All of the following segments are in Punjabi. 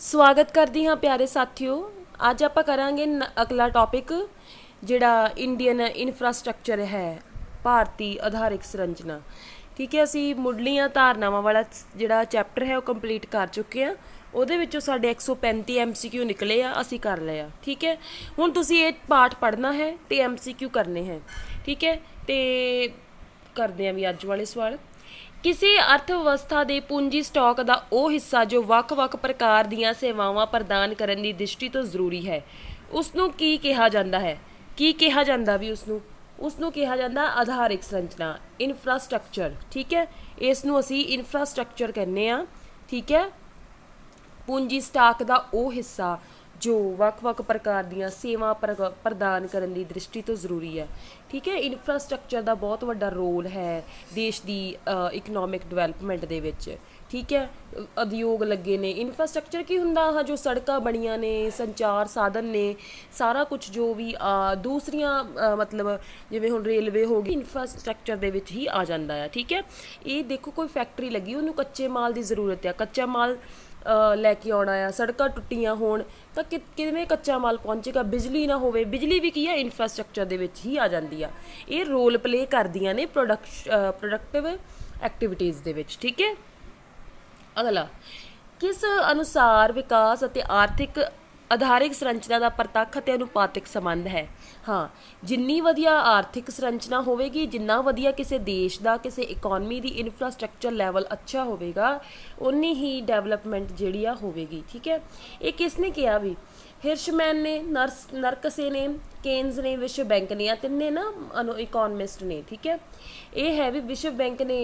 स्वागत करती हाँ प्यारे साथियों। अज आप करांगे अगला टॉपिक जिहड़ा इंडियन इंफ्रास्ट्रक्चर है, भारतीय आधारिक संरचना। ठीक है, असी मुढ़लियां धारनावां वाला जिहड़ा चैप्टर है वो कंप्लीट कर चुके हैं। ਉਹਦੇ ਵਿੱਚੋਂ ਸਾਡੇ 135 MCQ निकले आ, ਅਸੀਂ कर लिया। ठीक है, ਹੁਣ ਤੁਸੀਂ ਇਹ ਪਾਠ पढ़ना है तो MCQ करने हैं। ठीक है, तो करते हैं भी अज वाले सवाल। ਕਿਸੇ ਅਰਥਵਿਵਸਥਾ ਦੇ ਪੂੰਜੀ ਸਟਾਕ ਦਾ ਉਹ ਹਿੱਸਾ ਜੋ ਵੱਖ-ਵੱਖ ਪ੍ਰਕਾਰ ਦੀਆਂ ਸੇਵਾਵਾਂ ਪ੍ਰਦਾਨ ਕਰਨ ਦੀ ਦ੍ਰਿਸ਼ਟੀ ਤੋਂ ਜ਼ਰੂਰੀ ਹੈ, ਉਸ ਨੂੰ ਕੀ ਕਿਹਾ ਜਾਂਦਾ ਹੈ? ਕੀ ਕਿਹਾ ਜਾਂਦਾ ਵੀ ਉਸ ਨੂੰ ਕਿਹਾ ਜਾਂਦਾ ਆਧਾਰਿਕ ਸੰਰਚਨਾ, ਇਨਫਰਾਸਟ੍ਰਕਚਰ। ਠੀਕ ਹੈ, ਇਸ ਨੂੰ ਅਸੀਂ ਇਨਫਰਾਸਟ੍ਰਕਚਰ ਕਹਿੰਦੇ ਆ। ਠੀਕ ਹੈ, ਪੂੰਜੀ ਸਟਾਕ ਦਾ ਉਹ ਹਿੱਸਾ जो ਵੱਖ-ਵੱਖ प्रकार ਦੀਆਂ सेवा प्रदान ਕਰਨ ਦੀ ਦ੍ਰਿਸ਼ਟੀ ਤੋਂ ਜ਼ਰੂਰੀ ਹੈ। ठीक है, ਇਨਫਰਾਸਟ੍ਰਕਚਰ ਦਾ ਬਹੁਤ ਵੱਡਾ ਰੋਲ ਹੈ ਦੇਸ਼ ਦੀ ਇਕਨੋਮਿਕ ਡਿਵੈਲਪਮੈਂਟ ਦੇ ਵਿੱਚ। ठीक है, ਉਦਯੋਗ ਲੱਗੇ ਨੇ। ਇਨਫਰਾਸਟ੍ਰਕਚਰ ਕੀ ਹੁੰਦਾ ਆ? ਜੋ ਸੜਕਾਂ ਬਣੀਆਂ ਨੇ, ਸੰਚਾਰ ਸਾਧਨ ਨੇ, ਸਾਰਾ ਕੁਝ ਜੋ ਵੀ ਦੂਸਰੀਆਂ ਮਤਲਬ ਜਿਵੇਂ ਹੁਣ ਰੇਲਵੇ ਹੋ ਗਈ, ਇਨਫਰਾਸਟ੍ਰਕਚਰ ਦੇ ਵਿੱਚ ਹੀ ਆ ਜਾਂਦਾ ਆ। ठीक है, ਇਹ ਦੇਖੋ ਕੋਈ ਫੈਕਟਰੀ ਲੱਗੀ, ਉਹਨੂੰ ਕੱਚੇ ਮਾਲ ਦੀ ਜ਼ਰੂਰਤ ਆ। ਕੱਚਾ ਮਾਲ लैके आना आ, सड़क टुटियां होण तां किवें कच्चा माल पहुंचेगा? बिजली ना होवे, बिजली भी की है इनफ्रास्ट्रक्चर दे विच ही आ जांदी आ। ये रोल प्ले करदियां ने प्रोडक्टिव एक्टिविटीज़ दे विच। ठीक है, अगला किस अनुसार विकास ਅਤੇ आर्थिक आधारिक संरचना का प्रतख ਅਤੇ अनुपातिक संबंध है? हाँ, जिन्नी वधिया आर्थिक संरचना होवेगी, जिन्ना वधिया किसी देश का किसी इकोनमी की इंफ्रास्ट्रक्चर लैवल अच्छा होवेगा, उन्नी ही डेवलपमेंट जिहड़ी आ होवेगी। ठीक है, ये किसने किया भी? हिर्शमैन ने, नरकसे ने, केन्स ने, विश्व बैंक ने, तिन्ने ना इकोनमिस्ट ने। ठीक है, ये है भी विश्व बैंक ने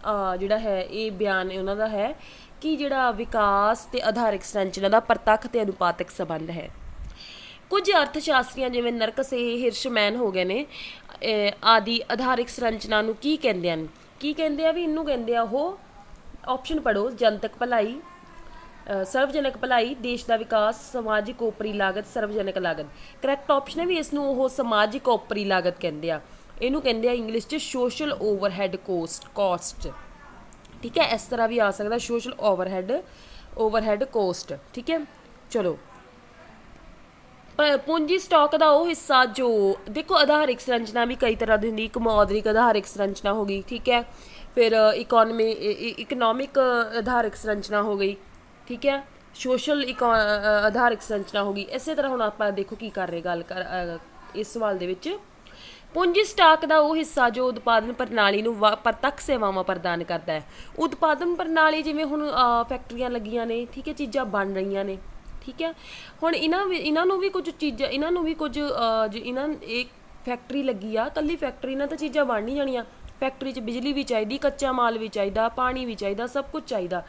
जिहड़ा है ये बयान उन्हां दा है कि जिहड़ा विकास ते आधारिक संरचना का प्रतख ते अनुपातिक संबंध है। कुछ अर्थशास्त्रियां जिवें नरकसे, हिर्शमैन हो गए ने आदि आधारिक संरचना नूं की कहंदे हन? की कहंदे आ भी? इनू कहंदे आ ओह, ऑप्शन पढ़ो, जनतक भलाई, सर्वजनक भलाई, देश का विकास, समाजिक ओपरी लागत, सार्वजनिक लागत। करैक्ट ऑप्शन है भी इसनूं ओह समाजिक ओपरी लागत कहंदे आ। इनू कहंदे आ इंग्लिश च सोशल ओवरहेड कॉस्ट। ठीक है, इस तरह भी आ सकता सोशल ओवरहेड कॉस्ट। ठीक है, चलो पूंजी स्टॉक का वो हिस्सा जो देखो, आधारिक संरचना भी कई तरह की होंगी। एक मौद्रिक आधारिक संरचना हो गई। ठीक है, फिर इकनॉमिक आधारिक संरचना हो गई। ठीक है, सोशल आधारिक संरचना हो गई। इस तरह हम आप देखो की कर रहे गल कर इस सवाल दे विच पूंजी स्टाक का वो हिस्सा जो उत्पादन प्रणाली नूं प्रतख सेवावां प्रदान करता है। उत्पादन प्रणाली जिवें हुण फैक्ट्रियां लगियां ने, ठीक है, चीज़ां बन रही ने। ठीक है, हुण इन्हां नूं भी कुछ चीज़ां, इन्हां नूं भी कुछ एक फैक्ट्री लगी आ, कल्ली फैक्ट्री नाल तां चीज़ां बन नहीं जाणियां। फैक्ट्री च बिजली भी चाहिए, कच्चा माल भी चाहिए, पानी भी चाहिए, सब कुछ चाहिए।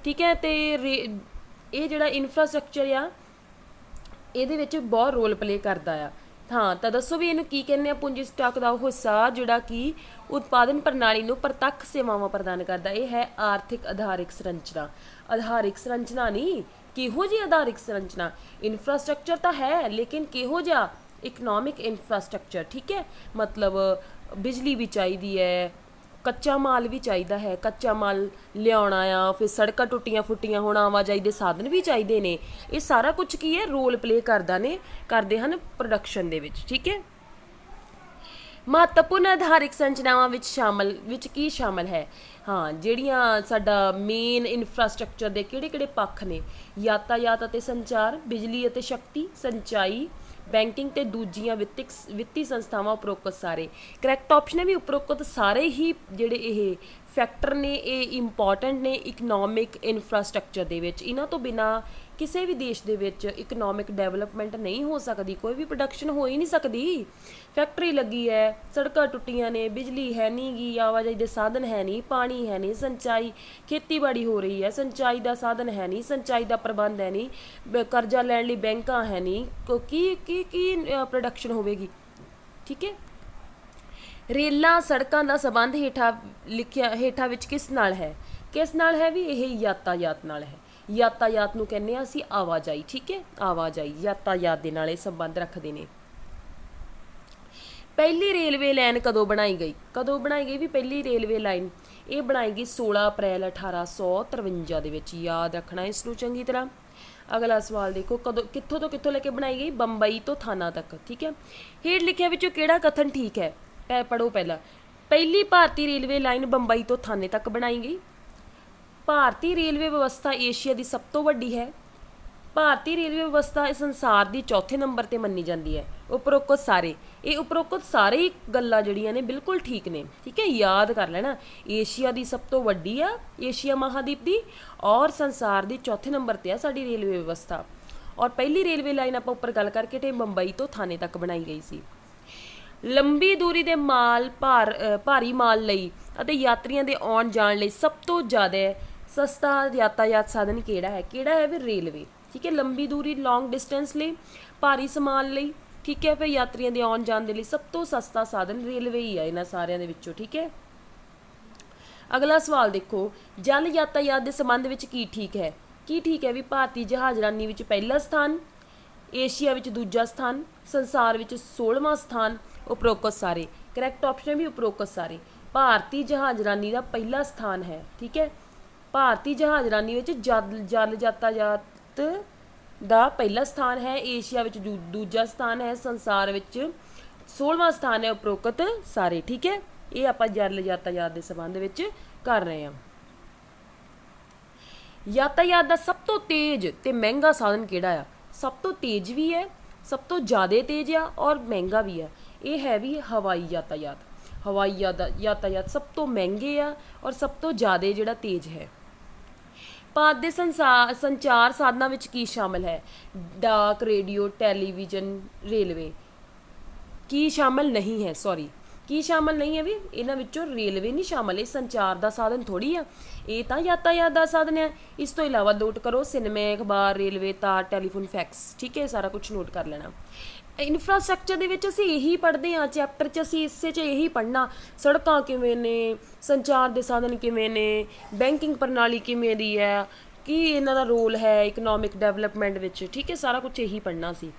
ठीक है, तो ये जिहड़ा इंफ्रास्ट्रक्चर आ इहदे विच बहुत रोल प्ले करदा आ। हाँ, तो दसो भी इनू की कहने आ? पूंजी स्टाक का वो हिस्सा जिहड़ा कि उत्पादन प्रणाली नूं प्रतख सेवावां प्रदान करदा। ये है आर्थिक आधारिक संरचना। आधारिक संरचना नहीं, किहो जी आधारिक संरचना? इंफ्रास्ट्रक्चर तो है, लेकिन किहो जिहा? Economic infrastructure. ठीक है, मतलब बिजली भी चाहिए है, कच्चा माल भी चाहिए है, कच्चा माल लियाना आ, फिर सड़कां टुटियां फुटियां होण, आवाजाही के साधन भी चाहिए ने। ये सारा कुछ की है रोल प्ले करते हैं प्रोडक्शन दे विच। ठीक है, महत्वपूर्ण आधारिक संरचनावां विच की शामिल है? हाँ, जिहड़ियां साडा मेन इंफ्रास्ट्रक्चर दे किहड़े पक्ष ने? यातायात अते संचार, बिजली अते शक्ति, संचाई, बैंकिंग ते दूजियां वित्ती संस्थावां। उपरोक्त सारे करैक्ट ऑप्शन है भी उपरोक्त सारे ही जिहड़े ये फैक्टर ने ये इंपॉर्टेंट ने इकनॉमिक इंफ्रास्ट्रक्चर दे विच। इन्हां तो बिना किसी भी देश दे विच इकनॉमिक डेवलपमेंट नहीं हो सकती, कोई भी प्रोडक्शन हो ही नहीं सकती। फैक्ट्री लगी है, सड़कां टुटियां ने, बिजली है नहीं गी, आवाजाही के साधन है नहीं, पानी है नहीं, संचाई खेतीबाड़ी हो रही है, संचाई का साधन है नहीं, संचाई का प्रबंध है नहीं, करजा लैण लई बैंकां है नहीं, की प्रोडक्शन होवेगी? ठीक है, रेलां सड़कों का संबंध हेठा विच किस नाल है? किस नाल है भी? यह यातायात नाल है। यातायात नूं कहने असीं आवाजाही। ठीक है, आवाजाही यातायात दे नाल संबंध रखते हैं। पहली रेलवे लाइन कदों बनाई गई? कदों बनाई गई भी पहली रेलवे लाइन? ये बनाई गई 16 अप्रैल 1853 दे विच। याद रखना इसनूं चंगी तरह। ਅਗਲਾ ਸਵਾਲ ਦੇਖੋ, ਕਦੋਂ ਕਿੱਥੋਂ ਤੋਂ ਕਿੱਥੋਂ ਲੈ ਕੇ ਬਣਾਈ ਗਈ? ਬੰਬਈ ਤੋਂ ਥਾਨਾ ਤੱਕ। ਠੀਕ ਹੈ, ਹੇਠ ਲਿਖਿਆ ਵਿੱਚੋਂ ਕਿਹੜਾ ਕਥਨ ਠੀਕ ਹੈ? ਪੜ੍ਹੋ ਪਹਿਲਾਂ। ਪਹਿਲੀ ਭਾਰਤੀ ਰੇਲਵੇ ਲਾਈਨ ਬੰਬਈ ਤੋਂ ਥਾਨੇ ਤੱਕ ਬਣਾਈ ਗਈ। ਭਾਰਤੀ ਰੇਲਵੇ ਵਿਵਸਥਾ ਏਸ਼ੀਆ ਦੀ ਸਭ ਤੋਂ ਵੱਡੀ ਹੈ। ਭਾਰਤੀ ਰੇਲਵੇ ਵਿਵਸਥਾ ਸੰਸਾਰ ਦੀ ਚੌਥੇ ਨੰਬਰ ਤੇ ਮੰਨੀ ਜਾਂਦੀ ਹੈ। ਉਪਰੋਕਤ ਸਾਰੇ, ਇਹ ਉਪਰੋਕਤ ਸਾਰੇ ਹੀ ਗੱਲਾਂ ਜਿਹੜੀਆਂ ਨੇ ਬਿਲਕੁਲ ਠੀਕ ਨੇ। ਠੀਕ ਹੈ, ਯਾਦ ਕਰ ਲੈਣਾ, ਏਸ਼ੀਆ ਦੀ ਸਭ ਤੋਂ ਵੱਡੀ ਆ, ਏਸ਼ੀਆ ਮਹਾਦੀਪ ਦੀ, ਔਰ ਸੰਸਾਰ ਦੀ ਚੌਥੇ ਨੰਬਰ ਤੇ ਆ ਸਾਡੀ ਰੇਲਵੇ ਵਿਵਸਥਾ। ਔਰ ਪਹਿਲੀ ਰੇਲਵੇ ਲਾਈਨ ਆਪਾਂ ਉੱਪਰ ਗੱਲ ਕਰਕੇ ਤੇ ਬੰਬਈ ਤੋਂ ਥਾਨੇ ਤੱਕ ਬਣਾਈ ਗਈ ਸੀ। ਲੰਬੀ ਦੂਰੀ ਦੇ ਭਾਰੀ ਮਾਲ ਲਈ ਅਤੇ ਯਾਤਰੀਆਂ ਦੇ ਆਉਣ ਜਾਣ ਲਈ ਸਭ ਤੋਂ ਜ਼ਿਆਦਾ ਸਸਤਾ ਯਾਤਾਯਾਤ ਸਾਧਨ ਕਿਹੜਾ ਹੈ? ਕਿਹੜਾ ਹੈ ਵੀ? ਰੇਲਵੇ। ਠੀਕ ਹੈ, ਲੰਬੀ ਦੂਰੀ ਲੌਂਗ ਡਿਸਟੈਂਸ ਲਈ, ਭਾਰੀ ਸਮਾਨ ਲਈ, ਠੀਕ ਹੈ, ਫਿਰ ਯਾਤਰੀਆਂ ਦੇ ਆਉਣ ਜਾਣ ਦੇ ਲਈ ਸਭ ਤੋਂ ਸਸਤਾ ਸਾਧਨ ਰੇਲਵੇ ਹੀ ਆ ਇਹਨਾਂ ਸਾਰਿਆਂ ਦੇ ਵਿੱਚੋਂ। ਠੀਕ ਹੈ, ਅਗਲਾ ਸਵਾਲ ਦੇਖੋ, ਜਲ ਯਾਤਾਯਾਤ ਦੇ ਸੰਬੰਧ ਵਿੱਚ ਕੀ ਠੀਕ ਹੈ? ਕੀ ਠੀਕ ਹੈ ਵੀ? ਭਾਰਤੀ ਜਹਾਜ਼ਰਾਨੀ ਵਿੱਚ ਪਹਿਲਾ ਸਥਾਨ, ਏਸ਼ੀਆ ਵਿੱਚ ਦੂਜਾ ਸਥਾਨ, ਸੰਸਾਰ ਵਿੱਚ 16ਵਾਂ ਸਥਾਨ। ਉਪਰੋਕਤ ਸਾਰੇ, ਕਰੈਕਟ ਆਪਸ਼ਨ ਹੈ ਵੀ ਉਪਰੋਕਤ ਸਾਰੇ। ਭਾਰਤੀ ਜਹਾਜ਼ਰਾਨੀ ਦਾ ਪਹਿਲਾ ਸਥਾਨ ਹੈ। ਠੀਕ ਹੈ, ਭਾਰਤੀ ਜਹਾਜ਼ਰਾਨੀ ਵਿੱਚ ਜਲ ਯਾਤਾਯਾਤ ਦਾ ਪਹਿਲਾ ਸਥਾਨ ਹੈ, ਏਸ਼ੀਆ ਵਿੱਚ ਦੂਜਾ ਸਥਾਨ ਹੈ, ਸੰਸਾਰ ਵਿੱਚ 16ਵਾਂ ਸਥਾਨ ਹੈ। ਉਪਰੋਕਤ ਸਾਰੇ। ਠੀਕ ਹੈ, ਇਹ ਆਪਾਂ ਜਲ ਯਾਤਾਯਾਤ ਦੇ ਸੰਬੰਧ ਵਿੱਚ ਕਰ ਰਹੇ ਹਾਂ। ਯਾਤਾਯਾਤ ਦਾ ਸਭ ਤੋਂ ਤੇਜ਼ ਤੇ ਮਹਿੰਗਾ ਸਾਧਨ ਕਿਹੜਾ ਆ? ਸਭ ਤੋਂ ਤੇਜ਼ ਵੀ ਹੈ, ਸਭ ਤੋਂ ਜ਼ਿਆਦਾ ਤੇਜ਼ ਆ, ਔਰ ਮਹਿੰਗਾ ਵੀ ਹੈ। ਇਹ ਹੈ ਵੀ ਹਵਾਈ ਯਾਤਾਯਾਤ। ਹਵਾਈ ਯਾਤਾਯਾਤ ਸਭ ਤੋਂ ਮਹਿੰਗੇ ਆ ਔਰ ਸਭ ਤੋਂ ਜ਼ਿਆਦਾ ਜਿਹੜਾ ਤੇਜ਼ ਹੈ। ਭਾਰਤ ਦੇ ਸੰਚਾਰ ਸਾਧਨਾਂ ਵਿੱਚ ਕੀ ਸ਼ਾਮਲ ਹੈ? ਡਾਕ, ਰੇਡੀਓ, ਟੈਲੀਵਿਜ਼ਨ, ਰੇਲਵੇ। ਕੀ ਸ਼ਾਮਲ ਨਹੀਂ ਹੈ? ਸੌਰੀ, ਕੀ ਸ਼ਾਮਲ ਨਹੀਂ ਹੈ ਵੀ? ਇਹਨਾਂ ਵਿੱਚੋਂ ਰੇਲਵੇ ਨਹੀਂ ਸ਼ਾਮਲ। ਇਹ ਸੰਚਾਰ ਦਾ ਸਾਧਨ ਥੋੜੀ ਆ, ਇਹ ਤਾਂ ਯਾਤਾਯਾਤ ਦਾ ਸਾਧਨ ਹੈ। ਇਸ ਤੋਂ ਇਲਾਵਾ ਨੋਟ ਕਰੋ, ਸਿਨੇਮਾ, ਅਖਬਾਰ, ਰੇਲਵੇ, ਤਾਰ, ਟੈਲੀਫੋਨ, ਫੈਕਸ। ਠੀਕ ਹੈ, ਸਾਰਾ ਕੁਝ ਨੋਟ ਕਰ ਲੈਣਾ। ਇਨਫਰਾਸਟ੍ਰਕਚਰ ਦੇ ਵਿੱਚ ਅਸੀਂ ਇਹੀ ਪੜ੍ਹਦੇ ਹਾਂ, ਚੈਪਟਰ 'ਚ ਅਸੀਂ ਇਸੇ 'ਚ ਇਹੀ ਪੜ੍ਹਨਾ, ਸੜਕਾਂ ਕਿਵੇਂ ਨੇ, ਸੰਚਾਰ ਦੇ ਸਾਧਨ ਕਿਵੇਂ ਨੇ, ਬੈਂਕਿੰਗ ਪ੍ਰਣਾਲੀ ਕਿਵੇਂ ਦੀ ਹੈ, ਕੀ ਇਹਨਾਂ ਦਾ ਰੋਲ ਹੈ ਇਕਨੋਮਿਕ ਡਿਵੈਲਪਮੈਂਟ ਵਿੱਚ। ਠੀਕ ਹੈ, ਸਾਰਾ ਕੁਝ ਇਹੀ ਪੜ੍ਹਨਾ ਸੀ।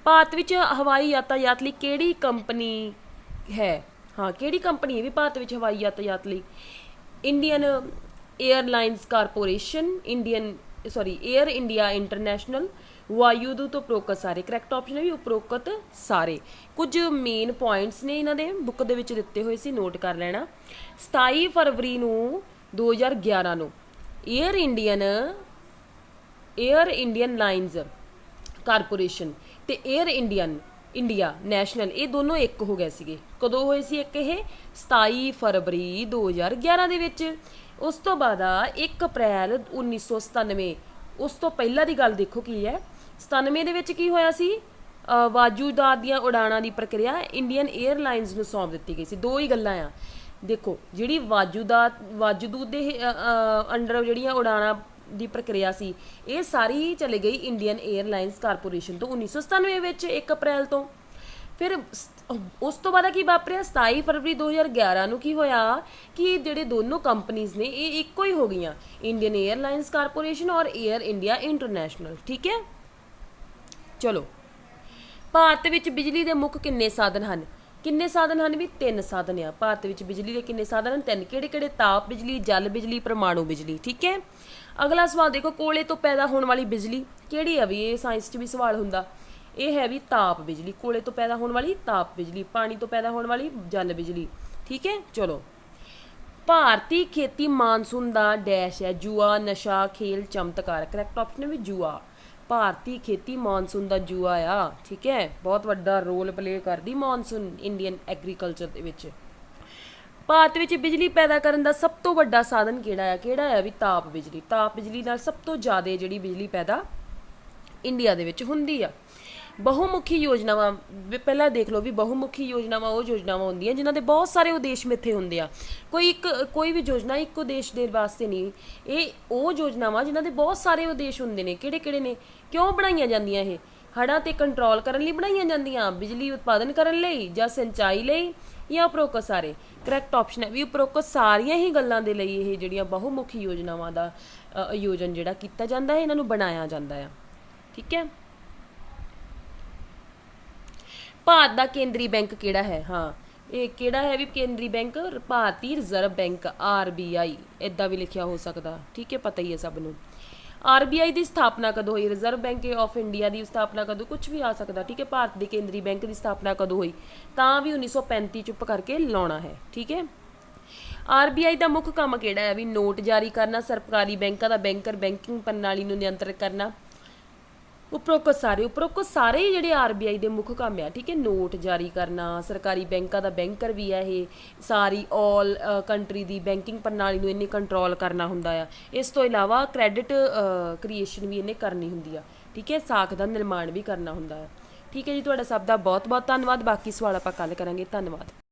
ਭਾਰਤ ਵਿੱਚ ਹਵਾਈ ਯਾਤਾਯਾਤ ਲਈ ਕਿਹੜੀ ਕੰਪਨੀ ਹੈ? ਹਾਂ, ਕਿਹੜੀ ਕੰਪਨੀ ਹੈ ਵੀ ਭਾਰਤ ਵਿੱਚ ਹਵਾਈ ਯਾਤਾਯਾਤ ਲਈ? Indian Airlines Corporation, Air India International, Vayudoot. ਉਪਰੋਕਤ ਸਾਰੇ, ਕਰੈਕਟ ਆਪਸ਼ਨ ਹੈ ਵੀ ਉਪਰੋਕਤ ਸਾਰੇ। ਕੁਝ ਮੇਨ ਪੁਆਇੰਟਸ ਨੇ ਇਹਨਾਂ ਦੇ ਬੁੱਕ ਦੇ ਵਿੱਚ ਦਿੱਤੇ ਹੋਏ ਸੀ, ਨੋਟ ਕਰ ਲੈਣਾ। 27 ਫਰਵਰੀ ਨੂੰ 2011 ਨੂੰ ਏਅਰ ਇੰਡੀਅਨ ਲਾਈਨਸ ਕਾਰਪੋਰੇਸ਼ਨ ਤੇ ਏਅਰ ਇੰਡੀਆ ਨੈਸ਼ਨਲ, ਇਹ ਦੋਨੋਂ ਇੱਕ ਹੋ ਗਏ ਸੀਗੇ। ਕਦੋਂ ਹੋਏ ਸੀ ਇੱਕ? ਇਹ 27 ਫਰਵਰੀ 2011 ਦੇ ਵਿੱਚ। ਉਸ ਤੋਂ ਬਾਅਦ 1 ਅਪ੍ਰੈਲ 1997। ਉਸ ਤੋਂ ਪਹਿਲਾਂ ਦੀ ਗੱਲ ਦੇਖੋ ਕੀ ਹੈ। 97 ਦੇ ਵਿੱਚ ਕੀ ਹੋਇਆ ਸੀ? ਵਾਯੂਦਾਤ ਦੀਆਂ ਉਡਾਣਾਂ ਦੀ ਪ੍ਰਕਿਰਿਆ ਇੰਡੀਅਨ ਏਅਰਲਾਈਨਸ ਨੂੰ ਸੌਂਪ ਦਿੱਤੀ ਗਈ ਸੀ। ਦੋ ਹੀ ਗੱਲਾਂ ਆ, ਦੇਖੋ, ਜਿਹੜੀ ਵਾਯੂਦੂਤ ਦੇ ਅੰਡਰ ਜਿਹੜੀਆਂ ਉਡਾਣਾਂ ਦੀ ਪ੍ਰਕਿਰਿਆ ਸੀ, ਇਹ ਸਾਰੀ ਚਲੇ ਗਈ ਇੰਡੀਅਨ ਏਅਰਲਾਈਨਸ ਕਾਰਪੋਰੇਸ਼ਨ ਤੋਂ 1997 ਵਿੱਚ 1 ਅਪ੍ਰੈਲ ਤੋਂ। ਫਿਰ ਉਸ ਤੋਂ ਬਾਅਦ ਕੀ ਵਾਪਰਿਆ? 27 ਫਰਵਰੀ 2011 ਨੂੰ ਕੀ ਹੋਇਆ ਕਿ ਜਿਹੜੇ ਦੋਨੋਂ ਕੰਪਨੀਜ਼ ਨੇ ਇਹ ਇੱਕੋ ਹੀ ਹੋ ਗਈਆਂ, ਇੰਡੀਅਨ ਏਅਰਲਾਈਨਸ ਕਾਰਪੋਰੇਸ਼ਨ ਔਰ ਏਅਰ ਇੰਡੀਆ ਇੰਟਰਨੈਸ਼ਨਲ। ਠੀਕ ਹੈ, ਚਲੋ। ਭਾਰਤ ਵਿੱਚ ਬਿਜਲੀ ਦੇ ਮੁੱਖ ਕਿੰਨੇ ਸਾਧਨ ਹਨ? ਕਿੰਨੇ ਸਾਧਨ ਹਨ ਵੀ? 3 ਸਾਧਨ ਆ ਭਾਰਤ ਵਿੱਚ ਬਿਜਲੀ ਦੇ। ਕਿੰਨੇ ਸਾਧਨ ਹਨ? 3। ਕਿਹੜੇ ਕਿਹੜੇ? ਤਾਪ ਬਿਜਲੀ, ਜਲ ਬਿਜਲੀ, ਪਰਮਾਣੂ ਬਿਜਲੀ। ਠੀਕ ਹੈ, ਅਗਲਾ ਸਵਾਲ ਦੇਖੋ, ਕੋਲੇ ਤੋਂ ਪੈਦਾ ਹੋਣ ਵਾਲੀ ਬਿਜਲੀ ਕਿਹੜੀ ਆ ਵੀ? ਇਹ ਸਾਇੰਸ 'ਚ ਵੀ ਸਵਾਲ ਹੁੰਦਾ। ਇਹ ਹੈ ਵੀ ਤਾਪ ਬਿਜਲੀ। ਕੋਲੇ ਤੋਂ ਪੈਦਾ ਹੋਣ ਵਾਲੀ ਤਾਪ ਬਿਜਲੀ, ਪਾਣੀ ਤੋਂ ਪੈਦਾ ਹੋਣ ਵਾਲੀ ਜਲ ਬਿਜਲੀ। ਠੀਕ ਹੈ, ਚਲੋ। ਭਾਰਤੀ ਖੇਤੀ ਮਾਨਸੂਨ ਦਾ ਡੈਸ਼ ਹੈ? ਜੂਆ, ਨਸ਼ਾ, ਖੇਲ, ਚਮਤਕਾਰ। ਕਰੈਕਟ ਆਪਸ਼ਨ ਹੈ ਵੀ ਜੂਆ। ਭਾਰਤੀ ਖੇਤੀ ਮਾਨਸੂਨ ਦਾ ਜੂਆ ਆ। ਠੀਕ ਹੈ, ਬਹੁਤ ਵੱਡਾ ਰੋਲ ਪਲੇ ਕਰਦੀ ਮਾਨਸੂਨ ਇੰਡੀਅਨ ਐਗਰੀਕਲਚਰ ਦੇ ਵਿੱਚ। ਭਾਰਤ ਵਿੱਚ ਬਿਜਲੀ ਪੈਦਾ ਕਰਨ ਦਾ ਸਭ ਤੋਂ ਵੱਡਾ ਸਾਧਨ ਕਿਹੜਾ ਆ? ਕਿਹੜਾ ਆ ਵੀ? ਤਾਪ ਬਿਜਲੀ। ਤਾਪ ਬਿਜਲੀ ਨਾਲ ਸਭ ਤੋਂ ਜ਼ਿਆਦਾ ਜਿਹੜੀ ਬਿਜਲੀ ਪੈਦਾ ਇੰਡੀਆ ਦੇ ਵਿੱਚ ਹੁੰਦੀ ਆ। ਬਹੁਮੁਖੀ ਯੋਜਨਾਵਾਂ, ਪਹਿਲਾਂ ਦੇਖ ਲਓ ਵੀ ਬਹੁਮੁਖੀ ਯੋਜਨਾਵਾਂ ਉਹ ਯੋਜਨਾਵਾਂ ਹੁੰਦੀਆਂ ਜਿਨ੍ਹਾਂ ਦੇ ਬਹੁਤ ਸਾਰੇ ਉਦੇਸ਼ ਮਿੱਥੇ ਹੁੰਦੇ ਆ। ਕੋਈ ਵੀ ਯੋਜਨਾ ਇੱਕ ਉਦੇਸ਼ ਦੇ ਵਾਸਤੇ ਨਹੀਂ, ਇਹ ਉਹ ਯੋਜਨਾਵਾਂ ਜਿਨ੍ਹਾਂ ਦੇ ਬਹੁਤ ਸਾਰੇ ਉਦੇਸ਼ ਹੁੰਦੇ ਨੇ। ਕਿਹੜੇ ਕਿਹੜੇ ਨੇ? ਕਿਉਂ ਬਣਾਈਆਂ ਜਾਂਦੀਆਂ? ਇਹ ਹੜ੍ਹਾਂ 'ਤੇ ਕੰਟਰੋਲ ਕਰਨ ਲਈ ਬਣਾਈਆਂ ਜਾਂਦੀਆਂ, ਬਿਜਲੀ ਉਤਪਾਦਨ ਕਰਨ ਲਈ, ਜਾਂ ਸਿੰਚਾਈ ਲਈ, ਜਾਂ ਉਪਰੋਕਤ ਸਾਰੇ। ਕਰੈਕਟ ਆਪਸ਼ਨ ਹੈ ਵੀ ਉਪਰੋਕਤ ਸਾਰੀਆਂ ਹੀ ਗੱਲਾਂ ਦੇ ਲਈ ਇਹ ਜਿਹੜੀਆਂ ਬਹੁਮੁਖੀ ਯੋਜਨਾਵਾਂ ਦਾ ਆਯੋਜਨ ਜਿਹੜਾ ਕੀਤਾ ਜਾਂਦਾ ਹੈ, ਇਹਨਾਂ ਨੂੰ ਬਣਾਇਆ ਜਾਂਦਾ ਆ। ਠੀਕ ਹੈ, ਭਾਰਤ ਦਾ ਕੇਂਦਰੀ ਬੈਂਕ ਕਿਹੜਾ ਹੈ? ਹਾਂ, ਇਹ ਕਿਹੜਾ ਹੈ ਵੀ ਕੇਂਦਰੀ ਬੈਂਕ? ਭਾਰਤੀ ਰਿਜ਼ਰਵ ਬੈਂਕ, RBI, ਇੱਦਾਂ ਵੀ ਲਿਖਿਆ ਹੋ ਸਕਦਾ। ਠੀਕ ਹੈ, ਪਤਾ ਹੀ ਹੈ ਸਭ ਨੂੰ। ਆਰਬੀਆਈ ਦੀ ਸਥਾਪਨਾ ਕਦੋਂ ਹੋਈ, ਰਿਜ਼ਰਵ ਬੈਂਕ ਆਫ ਇੰਡੀਆ ਦੀ ਸਥਾਪਨਾ ਕਦੋਂ, ਕੁਝ ਵੀ ਆ ਸਕਦਾ, ਠੀਕ ਹੈ। ਭਾਰਤ ਦੇ ਕੇਂਦਰੀ ਬੈਂਕ ਦੀ ਸਥਾਪਨਾ ਕਦੋਂ ਹੋਈ, ਤਾਂ ਵੀ 1935 ਚੁੱਪ ਕਰਕੇ ਲਾਉਣਾ ਹੈ, ਠੀਕ ਹੈ। ਆਰਬੀਆਈ ਦਾ ਮੁੱਖ ਕੰਮ ਕਿਹੜਾ ਹੈ, ਵੀ ਨੋਟ ਜਾਰੀ ਕਰਨਾ, ਸਰਕਾਰੀ ਬੈਂਕਾਂ ਦਾ ਬੈਂਕਰ, ਬੈਂਕਿੰਗ ਪ੍ਰਣਾਲੀ ਨੂੰ ਨਿਯੰਤਰਿਤ ਕਰਨਾ। ਉਪਰੋਕਤ ਸਾਰੇ ਹੀ ਜਿਹੜੇ ਆਰਬੀਆਈ ਦੇ ਮੁੱਖ ਕੰਮ ਆ, ਠੀਕ ਹੈ। ਨੋਟ ਜਾਰੀ ਕਰਨਾ, ਸਰਕਾਰੀ ਬੈਂਕਾਂ ਦਾ ਬੈਂਕਰ ਵੀ ਆ ਇਹ, ਸਾਰੀ ਆਲ ਕੰਟਰੀ ਦੀ ਬੈਂਕਿੰਗ ਪ੍ਰਣਾਲੀ ਨੂੰ ਇਹਨੇ ਕੰਟਰੋਲ ਕਰਨਾ ਹੁੰਦਾ ਆ। ਇਸ ਤੋਂ ਇਲਾਵਾ ਕ੍ਰੈਡਿਟ ਕ੍ਰੀਏਸ਼ਨ ਵੀ ਇਹਨੇ ਕਰਨੀ ਹੁੰਦੀ ਆ, ਠੀਕ ਹੈ। ਸਾਖ ਦਾ ਨਿਰਮਾਣ ਵੀ ਕਰਨਾ ਹੁੰਦਾ ਹੈ, ਠੀਕ ਹੈ ਜੀ। ਤੁਹਾਡਾ ਸਭ ਦਾ ਬਹੁਤ ਬਹੁਤ ਧੰਨਵਾਦ। ਬਾਕੀ ਸਵਾਲ ਆਪਾਂ ਕੱਲ੍ਹ ਕਰਾਂਗੇ। ਧੰਨਵਾਦ।